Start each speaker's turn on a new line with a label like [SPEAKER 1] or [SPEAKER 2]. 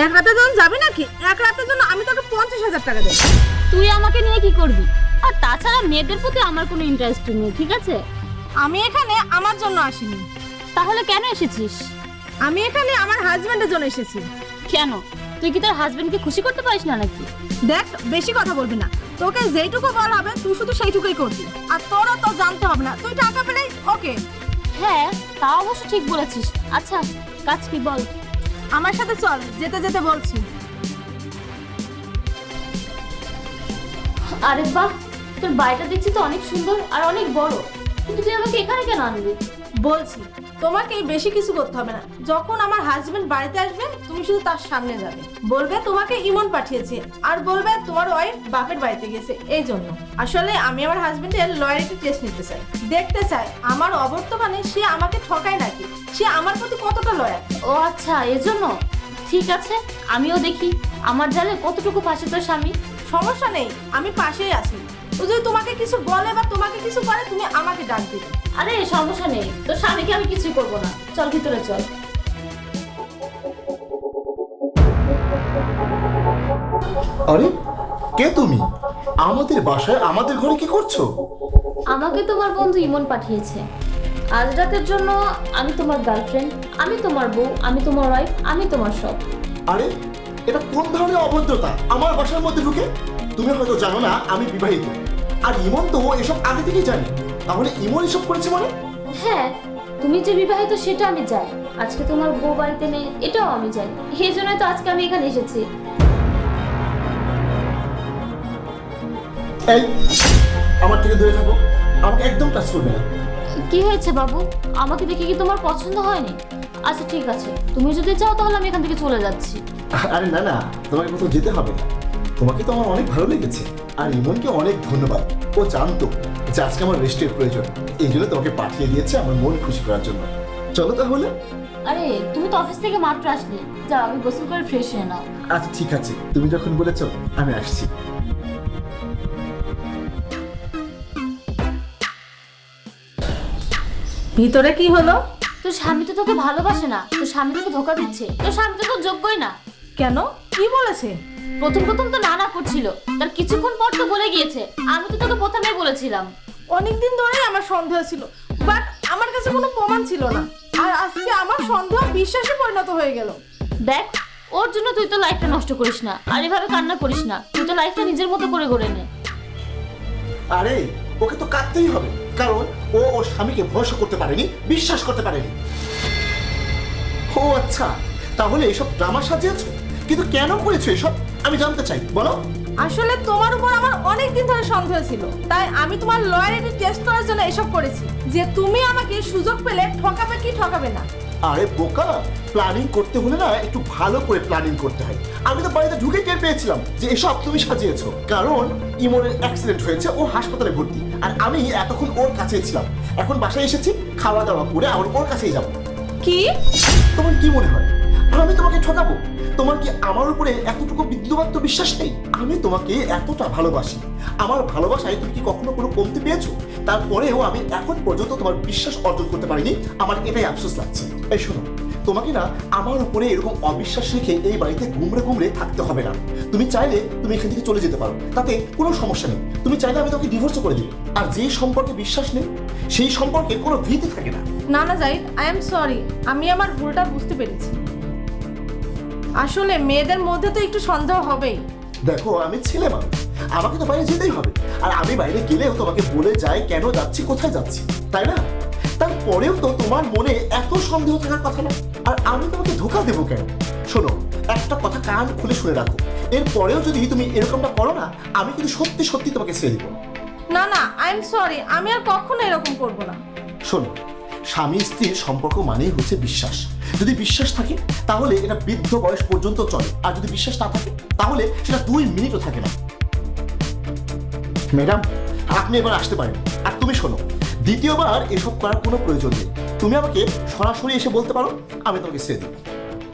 [SPEAKER 1] এক রাতের জন্য যাবি নাকি? এক রাতের জন্য আমি তোকে 50,000 টাকা দেব।
[SPEAKER 2] তুই আমাকে নিয়ে কি করবি? আর তাছাড়া মেয়েদের প্রতি আমার কোনো ইন্টারেস্ট নেই, ঠিক আছে?
[SPEAKER 1] আমি এখানে আমার জন্য আসিনি,
[SPEAKER 2] তাহলে কেন এসেছিস?
[SPEAKER 1] আমি এখানে আমার হাজবেন্ডের জন্য এসেছি।
[SPEAKER 2] কেন? তুই কি তোর হাজবেন্ডকে খুশি করতে পারিস না নাকি?
[SPEAKER 1] দেখ, বেশি কথা বলবি না। তোকে যেইটুকু বলা হবে তুই শুধু সেইটুকুই করবি, আর তোরও তো জানতে হবে না। তুই টাকা পেলেই ওকে।
[SPEAKER 2] হ্যাঁ, তা অবশ্য ঠিক বলেছিস। আচ্ছা, কাজ কি বল?
[SPEAKER 1] আমার সাথে চল, যেতে যেতে বলছি।
[SPEAKER 2] আরে বাহ, তোর বাড়িটা দেখছি তো অনেক সুন্দর আর অনেক বড়, কিন্তু তুই আমাকে এখানে কেন আনবি?
[SPEAKER 1] বলছি, তোমাকে বেশি কিছু করতে হবে না। যখন আমার হাজবেন্ড বাড়িতে আসবে তুমি শুধু তার সামনে যাবে, বলবে তোমাকে ইমন পাঠিয়েছে, আর বলবে তোমার ওয়াইফ বাপের বাড়িতে গেছে। এই জন্য আসলে আমি আমার হাজবেন্ডের লয়ালিটি টেস্ট নিতে চাই, দেখতে চাই আমার অবর্তমানে সে আমাকে ঠকায় নাকি, সে আমার প্রতি কতটা লয়াল।
[SPEAKER 2] ও আচ্ছা, এজন্য। ঠিক আছে, আমিও দেখি আমার জালে কতটুকু পাশে তোর স্বামী।
[SPEAKER 1] সমস্যা নেই, আমি পাশেই আছি। ও যদি তোমাকে কিছু বলে বা তোমাকে কিছু করে তুমি আমাকে ডাক দিবে।
[SPEAKER 2] আরে সমস্যা নেই, তোর স্বামীকে আমি কিছুই করবো না। চল ভিতরে চল।
[SPEAKER 3] আরে কে তুমি? আমাদের বাসায় আমাদের ঘরে কি করছো?
[SPEAKER 2] আমাকে তোমার বন্ধু ইমন পাঠিয়েছে আজ রাতের জন্য। আমি তোমার গার্লফ্রেন্ড, আমি তোমার বউ, আমি তোমার ওয়াইফ, আমি তোমার সব।
[SPEAKER 3] আরে এটা কোন ধরনের অভদ্রতা আমার বাসার মধ্যে ঢুকে? তুমি হয়তো জানো না আমি বিবাহিত, আর ইমন তো এসব আগে থেকেই জানি। তাহলে ইমন এসব করেছে মানে?
[SPEAKER 2] হ্যাঁ, তুমি যে বিবাহিত সেটা আমি জানি, আজকে তোমার বউ বাড়িতে নেই এটাও আমি জানি, এই জন্যই তো আজকে আমি এখানে এসেছি।
[SPEAKER 3] এই, আমার থেকে দূরে থাকো, আমাকে একদম টাচ করবে না।
[SPEAKER 2] কি হয়েছে বাবু? আমাকে দেখে কি তোমার পছন্দ হয়নি? আচ্ছা ঠিক আছে, তুমি যদি চাও তাহলে আমি এখান থেকে চলে যাচ্ছি।
[SPEAKER 3] আরে না না, তোমাকে কোথাও যেতে হবে না। তোমাকে তো আমার অনেক ভালো লেগেছে, আর ইমনকে অনেক ধন্যবাদ। ও জানতো যে আজকে আমার রেস্টের প্রয়োজন, এই জন্য তোমাকে পাঠিয়ে দিয়েছে আমার মন খুশি করার জন্য। চলো তাহলে।
[SPEAKER 2] আরে তুমি তো অফিস থেকে মাত্র আসলে, যাও আমি গোসল করে ফ্রেশ হয়ে নাও।
[SPEAKER 3] আচ্ছা ঠিক আছে, তুমি যখন বলেছো আমি আসছি।
[SPEAKER 1] ভিতরে কি হলো?
[SPEAKER 2] তোর স্বামী তো তোকে ভালোবাসে না, তোর স্বামী তোকে ধোকা দিচ্ছে, তোর স্বামী তো তোর যোগ্যই না।
[SPEAKER 1] কেন, কি বলেছে?
[SPEAKER 2] প্রথম প্রথম তো নানা করছিল, তার কিছুক্ষণ পর তো বলে গিয়েছে। আমি তো তোকে প্রথমেই বলেছিলাম।
[SPEAKER 1] অনেকদিন ধরেই আমার সন্দেহ ছিল, বাট আমার কাছে কোনো প্রমাণ ছিল না, আর আজকে আমার সন্দেহ বিশ্বাসে পরিণত হয়ে গেল।
[SPEAKER 2] দেখ, ওর জন্য তুই তো লাইফটা নষ্ট করিস না, আর এভাবে কান্না করিস না। তুই তো লাইফটা নিজের মতো করে গড়ে নে।
[SPEAKER 3] আরে ওকে তো কাঁদতেই হবে, কারণ ও ওর স্বামীকে ভরসা করতে পারেনি, বিশ্বাস করতে পারেনি। ও আচ্ছা, তাহলে এসব ড্রামা সাজিয়েছো, কিন্তু কেন করেছো এসব আমি জানতে চাই, বলো।
[SPEAKER 1] আসলে তোমার উপর আমার অনেক দিন ধরে সন্দেহ ছিল, তাই আমি তোমার লয়ালিটি টেস্ট করার জন্য এসব করেছি, যে তুমি আমাকে সুযোগ পেলে ঠকাবে কি ঠকাবে না।
[SPEAKER 3] আরে বোকা, প্ল্যানিং করতে হলে না একটু ভালো করে প্ল্যানিং করতে হয়। আমি তো বাড়িতে ঢুকে টের পেয়েছিলাম যে এসব তুমি সাজিয়েছো, কারণ ইমনের অ্যাক্সিডেন্ট হয়েছে, ও হাসপাতালে ভর্তি, আর আমি এতক্ষণ ওর কাছেই ছিলাম। এখন বাসায় এসেছি, খাওয়া দাওয়া করে আবার ওর কাছেই যাব।
[SPEAKER 1] কি?
[SPEAKER 3] তোমার কি মনে হয় আমি তোমাকে ঠকাবো? তোমার কি আমার উপরে এতটুকু বিন্দুমাত্র বিশ্বাস নেই? আমি তোমাকে এতটা ভালোবাসি, আমার ভালোবাসায় তুমি কি কখনো কোনো কমতি পেয়েছো? তারপরেও আমি এখন পর্যন্ত তোমার বিশ্বাস অর্জন করতে পারিনি, আমার এটাই আফসোস লাগছে। এই শোনো, তোমাকে না আমার উপরে এরকম অবিশ্বাস রেখে এই বাড়িতে গুমড়ে গুমড়ে থাকতে হবে না। তুমি চাইলে তুমি এখান থেকে চলে যেতে পারো, তাতে কোনো সমস্যা নেই। তুমি চাইলে আমি তোমাকে ডিভোর্সও করে দিই। আর যে সম্পর্কে বিশ্বাস নেই সেই সম্পর্কে কোনো ভীতি থাকে না।
[SPEAKER 1] না না জাহিদ, আই এম সরি, আমি আমার ভুলটা বুঝতে পেরেছি। আসলে মেয়েদের মধ্যে তো একটু সন্দেহ হবেই।
[SPEAKER 3] দেখো, আমি ছেলে মানুষ, আমাকে তো বাইরে যেতেই হবে, আর আমি বাইরে গেলেও তোমাকে বলে যাই কেন যাচ্ছি, কোথায় যাচ্ছি, তাই না? তারপরেও তো তোমার মনে এত সন্দেহ থাকার কথা না, আর আমি তোমাকে ধোকা দেবো কেন? শোনো, একটা কথা কান খুলে শুনে রাখো, এরপরেও যদি তুমি এরকমটা করো না, আমি কিন্তু সত্যি সত্যি তোমাকে ছেড়ে দিব।
[SPEAKER 1] না না, আই এম সরি, আমি আর কখনো এরকম করব না।
[SPEAKER 3] শোনো, স্বামী স্ত্রীর সম্পর্ক মানেই হচ্ছে বিশ্বাস। যদি বিশ্বাস থাকে তাহলে এটা বৃদ্ধ বয়স পর্যন্ত চলে, আর যদি বিশ্বাস না থাকে তাহলে সেটা 2 মিনিটও থাকে না। ম্যাডাম, আপনি এবার আসতে পারেন। আর তুমি শোনো, দ্বিতীয়বার এসব করার কোনো প্রয়োজন নেই। তুমি আমাকে সরাসরি এসে বলতে পারো, আমি তোমাকে ছেড়ে দিই।